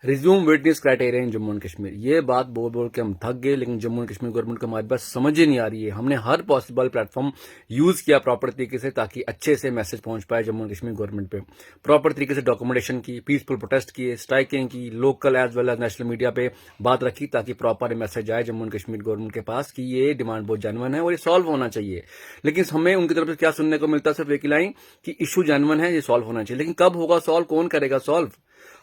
Resume वेटनेस criteria in Jammu and Kashmir, ये बात बोल बोल के हम थक गए, लेकिन जम्मू एंड कश्मीर गवर्नमेंट को हमारी बात समझ ही नहीं आ रही है। हमने हर पॉसिबल प्लेटफॉर्म यूज किया प्रॉपर तरीके से, ताकि अच्छे से मैसेज पहुंच पाए जम्मू एंड कश्मीर गवर्नमेंट पे। प्रॉपर तरीके से डॉक्यूमेंटेशन की, पीसफुल प्रोटेस्ट किए, स्ट्राइकिंग की, local as well as national media पे बात रखी, ताकि प्रॉपर मैसेज आए जम्मू एंड कश्मीर गवर्नमेंट के पास कि ये डिमांड बहुत जेन्युइन है और ये सॉल्व होना चाहिए। लेकिन हमें उनकी तरफ से क्या सुनने को मिलता है? सिर्फ एक लाइन कि इशू जेन्युइन है, ये सॉल्व होना चाहिए। लेकिन कब होगा सॉल्व? कौन करेगा सॉल्व?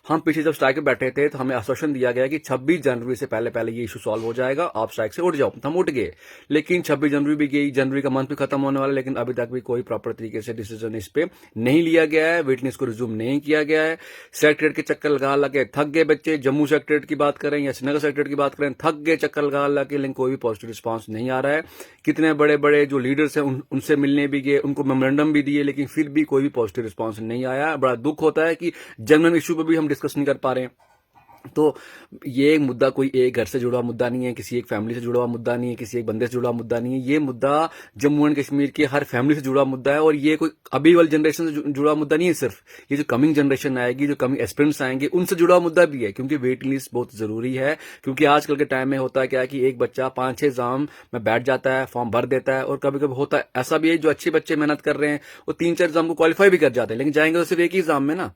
हम पीछे जब स्ट्राइक पे बैठे थे तो हमें आश्वासन दिया गया कि 26 जनवरी से पहले पहले ये इशू सॉल्व हो जाएगा, आप स्ट्राइक से उठ जाओ। हम उठ गए, लेकिन 26 जनवरी भी गई, जनवरी का मंथ भी खत्म होने वाला, लेकिन अभी तक भी कोई प्रॉपर तरीके से डिसीजन इस पे नहीं लिया गया है। विटनेस को रिज्यूम नहीं किया गया है। सेक्रेटरीट के चक्कर लगा लगे थक गए बच्चे। जम्मू सेक्रेटरीट की बात करें या श्रीनगर सेक्रेटरीट की बात करें, थक गए चक्कर लगा लगे, लेकिन कोई भी पॉजिटिव रिस्पॉन्स नहीं आ रहा है। कितने बड़े बड़े जो लीडर्स हैं उनसे मिलने भी गए, उनको मेमोरेंडम भी दिए, लेकिन फिर भी कोई भी पॉजिटिव रिस्पॉन्स नहीं आया। बड़ा दुख होता है कि जनरल इशू पर भी हम डिस्कस नहीं कर पा रहे हैं। तो ये मुद्दा कोई एक घर से जुड़ा मुद्दा नहीं है, किसी एक फैमिली से जुड़ा हुआ मुद्दा नहीं है, किसी एक बंदे से जुड़ा मुद्दा नहीं है। ये मुद्दा जम्मू एंड कश्मीर के हर फैमिली से जुड़ा मुद्दा है, और ये कोई अभी वाली जनरेशन से जुड़ा मुद्दा नहीं है। सिर्फ ये जो कमिंग जनरेशन आएगी, जो कमिंग एस्पिरेंट्स आएंगे, उनसे जुड़ा हुआ मुद्दा भी है, क्योंकि वेटिंग लिस्ट बहुत जरूरी है। क्योंकि आजकल के टाइम में होता है क्या कि एक बच्चा 5-6 एग्जाम में बैठ जाता है, फॉर्म भर देता है, और कभी कभी होता है ऐसा भी है जो अच्छे बच्चे मेहनत कर रहे हैं वो 3-4 एग्जाम को क्वालिफाई भी कर जाते हैं, लेकिन जाएंगे तो सिर्फ एक ही एग्जाम में ना,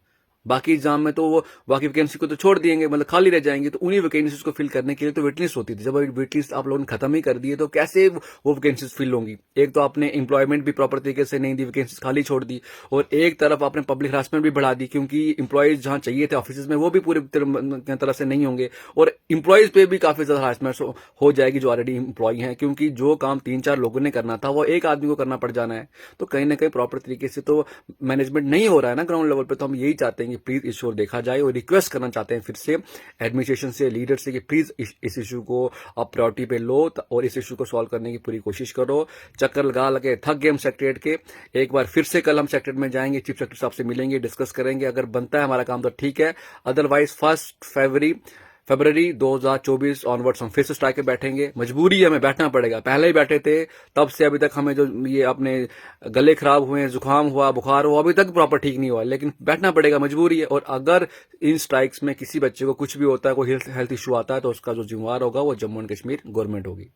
बाकी एग्जाम में तो वो बाकी वैकेंसी को तो छोड़ दिएंगे, मतलब खाली रह जाएंगे। तो उन्हीं वैकेंसीज को फिल करने के लिए तो वेटलिस्ट होती थी। जब वेटलिस्ट आप लोगों ने खत्म ही कर दी है तो कैसे वो वैकेंसीज फिल होंगी? एक तो आपने एम्प्लॉयमेंट भी प्रॉपर तरीके से नहीं दी, वैकेंसीज खाली छोड़ दी, और एक तरफ आपने पब्लिक हरासमेंट भी बढ़ा दी, क्योंकि इंप्लॉयज जहां चाहिए थे ऑफिस में वो भी पूरी तरह से नहीं होंगे, और इंप्लॉयज पे भी काफी ज्यादा हरासमेंट हो जाएगी जो ऑलरेडी इंप्लॉय हैं, क्योंकि जो काम 3-4 लोगों ने करना था वो एक आदमी को करना पड़ जाना है। तो कहीं ना कहीं प्रॉपर तरीके से तो मैनेजमेंट नहीं हो रहा है ना ग्राउंड लेवल पे। तो हम यही चाहते हैं कि प्लीज इस ओर देखा जाए, और रिक्वेस्ट करना चाहते हैं फिर से एडमिनिस्ट्रेशन से, लीडर से, कि प्लीज इस इशू को आप प्रायोरिटी पे लो और इस इशू को सॉल्व करने की पूरी कोशिश करो। चक्कर लगा लगे थक गए हम सेक्रेटरीट के। एक बार फिर से कल हम सेक्रेटरीट में जाएंगे, चीफ सेक्रेटरी साहब से मिलेंगे, डिस्कस करेंगे। अगर बनता है हमारा काम तो ठीक है, अदरवाइज 1 फरवरी 2024 ऑनवर्ड्स हम फिर से स्ट्राइक पे बैठेंगे। मजबूरी है, हमें बैठना पड़ेगा। पहले ही बैठे थे, तब से अभी तक हमें जो ये अपने गले खराब हुए, जुकाम हुआ, बुखार हुआ, अभी तक प्रॉपर ठीक नहीं हुआ, लेकिन बैठना पड़ेगा, मजबूरी है। और अगर इन स्ट्राइक्स में किसी बच्चे को कुछ भी होता है, कोई हेल्थ इशू आता है, तो उसका जो जिम्मेवार होगा वो जम्मू एंड कश्मीर गवर्नमेंट होगी।